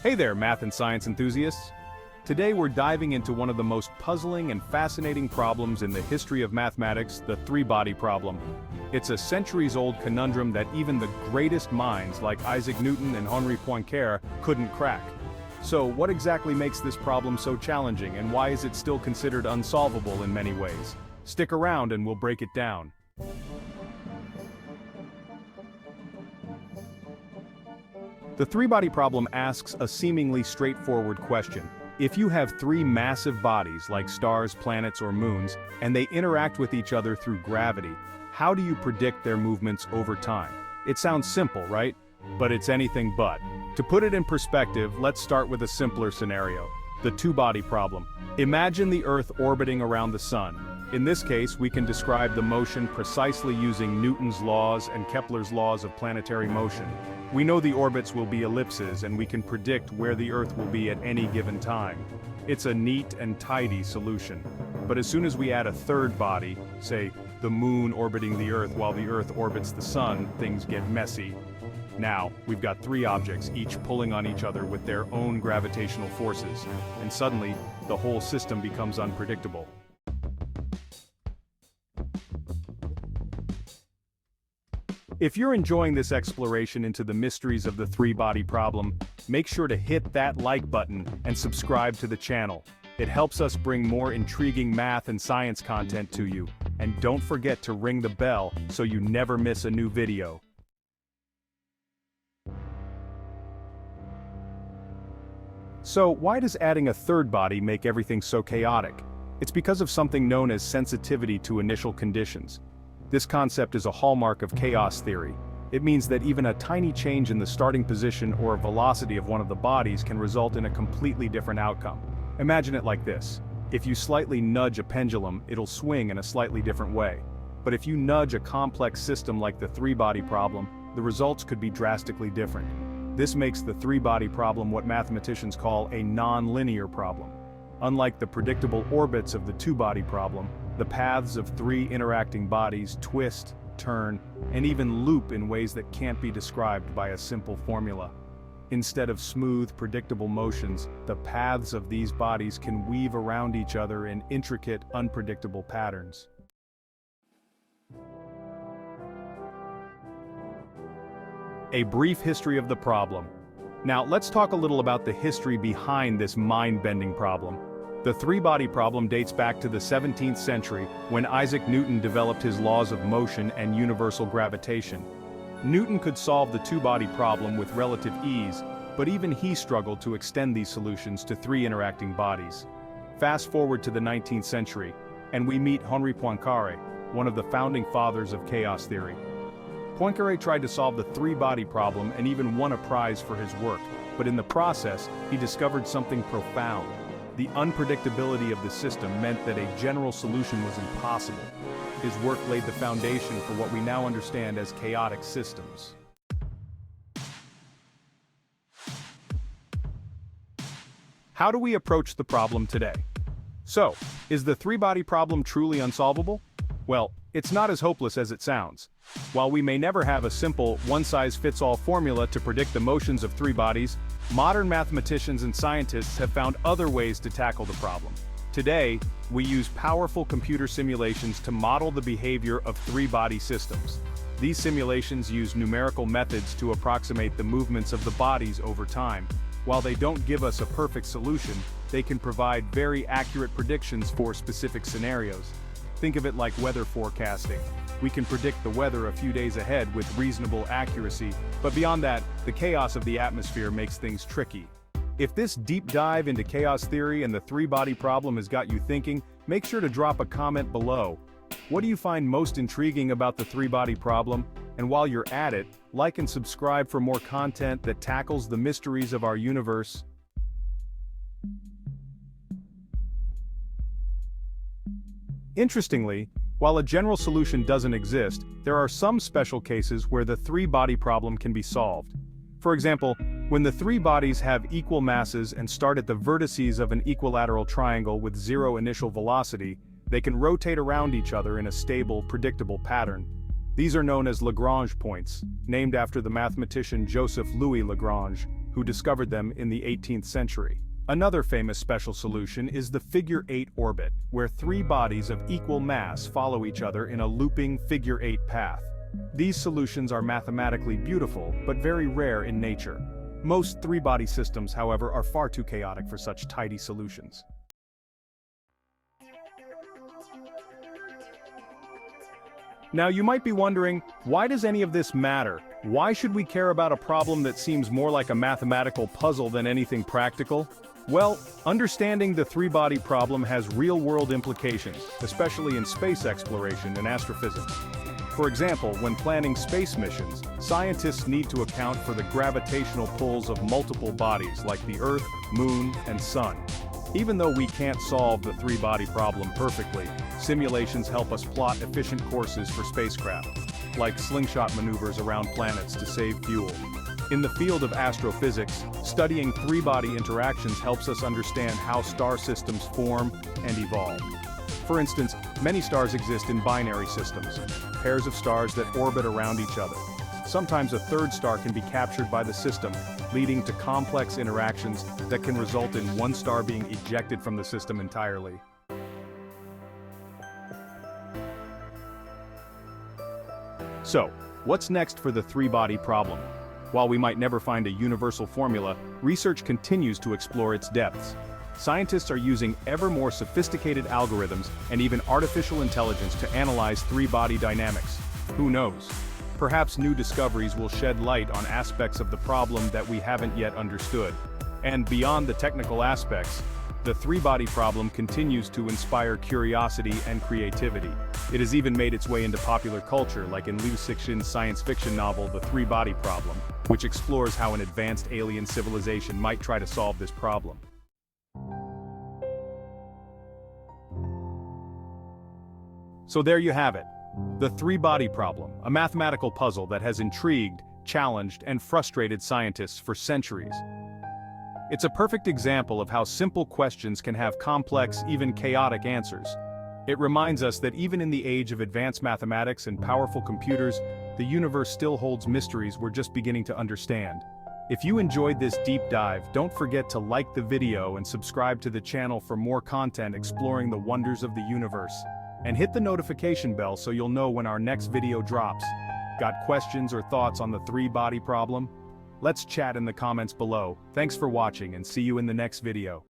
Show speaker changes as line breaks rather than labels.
Hey there, math and science enthusiasts! Today we're diving into one of the most puzzling and fascinating problems in the history of mathematics, the three-body problem. It's a centuries-old conundrum that even the greatest minds like Isaac Newton and Henri Poincaré couldn't crack. So what exactly makes this problem so challenging, and why is it still considered unsolvable in many ways? Stick around and we'll break it down. The three-body problem asks a seemingly straightforward question. If you have three massive bodies like stars, planets, or moons, and they interact with each other through gravity, how do you predict their movements over time? It sounds simple, right? But it's anything but. To put it in perspective, let's start with a simpler scenario. The two-body problem. Imagine the Earth orbiting around the Sun. In this case, we can describe the motion precisely using Newton's laws and Kepler's laws of planetary motion. We know the orbits will be ellipses, and we can predict where the Earth will be at any given time. It's a neat and tidy solution. But as soon as we add a third body, say, the Moon orbiting the Earth while the Earth orbits the Sun, things get messy. Now, we've got three objects, each pulling on each other with their own gravitational forces, and suddenly, the whole system becomes unpredictable. If you're enjoying this exploration into the mysteries of the three-body problem, make sure to hit that like button and subscribe to the channel. It helps us bring more intriguing math and science content to you. And don't forget to ring the bell so you never miss a new video. So, why does adding a third body make everything so chaotic? It's because of something known as sensitivity to initial conditions. This concept is a hallmark of chaos theory. It means that even a tiny change in the starting position or velocity of one of the bodies can result in a completely different outcome. Imagine it like this. If you slightly nudge a pendulum, it'll swing in a slightly different way. But if you nudge a complex system like the three-body problem, the results could be drastically different. This makes the three-body problem what mathematicians call a non-linear problem. Unlike the predictable orbits of the two-body problem, the paths of three interacting bodies twist, turn, and even loop in ways that can't be described by a simple formula. Instead of smooth, predictable motions, the paths of these bodies can weave around each other in intricate, unpredictable patterns. A brief history of the problem. Now, let's talk a little about the history behind this mind-bending problem. The three-body problem dates back to the 17th century when Isaac Newton developed his laws of motion and universal gravitation. Newton could solve the two-body problem with relative ease, but even he struggled to extend these solutions to three interacting bodies. Fast forward to the 19th century, and we meet Henri Poincaré, one of the founding fathers of chaos theory. Poincaré tried to solve the three-body problem and even won a prize for his work, but in the process, he discovered something profound. The unpredictability of the system meant that a general solution was impossible. His work laid the foundation for what we now understand as chaotic systems. How do we approach the problem today? So, is the three-body problem truly unsolvable? Well, it's not as hopeless as it sounds. While we may never have a simple, one-size-fits-all formula to predict the motions of three bodies, modern mathematicians and scientists have found other ways to tackle the problem. Today, we use powerful computer simulations to model the behavior of three-body systems. These simulations use numerical methods to approximate the movements of the bodies over time. While they don't give us a perfect solution, they can provide very accurate predictions for specific scenarios. Think of it like weather forecasting. We can predict the weather a few days ahead with reasonable accuracy, but beyond that, the chaos of the atmosphere makes things tricky. If this deep dive into chaos theory and the three-body problem has got you thinking, make sure to drop a comment below. What do you find most intriguing about the three-body problem? And while you're at it, like and subscribe for more content that tackles the mysteries of our universe. Interestingly, while a general solution doesn't exist, there are some special cases where the three-body problem can be solved. For example, when the three bodies have equal masses and start at the vertices of an equilateral triangle with zero initial velocity, they can rotate around each other in a stable, predictable pattern. These are known as Lagrange points, named after the mathematician Joseph Louis Lagrange, who discovered them in the 18th century. Another famous special solution is the figure-8 orbit, where three bodies of equal mass follow each other in a looping figure-8 path. These solutions are mathematically beautiful, but very rare in nature. Most three-body systems, however, are far too chaotic for such tidy solutions. Now you might be wondering, why does any of this matter? Why should we care about a problem that seems more like a mathematical puzzle than anything practical? Well, understanding the three-body problem has real-world implications, especially in space exploration and astrophysics. For example, when planning space missions, scientists need to account for the gravitational pulls of multiple bodies like the Earth, Moon, and Sun. Even though we can't solve the three-body problem perfectly, simulations help us plot efficient courses for spacecraft, like slingshot maneuvers around planets to save fuel. In the field of astrophysics, studying three-body interactions helps us understand how star systems form and evolve. For instance, many stars exist in binary systems, pairs of stars that orbit around each other. Sometimes a third star can be captured by the system, leading to complex interactions that can result in one star being ejected from the system entirely. So, what's next for the three-body problem? While we might never find a universal formula, research continues to explore its depths. Scientists are using ever more sophisticated algorithms and even artificial intelligence to analyze three-body dynamics. Who knows? Perhaps new discoveries will shed light on aspects of the problem that we haven't yet understood. And beyond the technical aspects, the three-body problem continues to inspire curiosity and creativity. It has even made its way into popular culture, like in Liu Cixin's science fiction novel The Three-Body Problem, which explores how an advanced alien civilization might try to solve this problem. So there you have it. The three-body problem, a mathematical puzzle that has intrigued, challenged, and frustrated scientists for centuries. It's a perfect example of how simple questions can have complex, even chaotic answers. It reminds us that even in the age of advanced mathematics and powerful computers, the universe still holds mysteries we're just beginning to understand. If you enjoyed this deep dive, don't forget to like the video and subscribe to the channel for more content exploring the wonders of the universe. And hit the notification bell so you'll know when our next video drops. Got questions or thoughts on the three-body problem? Let's chat in the comments below. Thanks for watching and see you in the next video.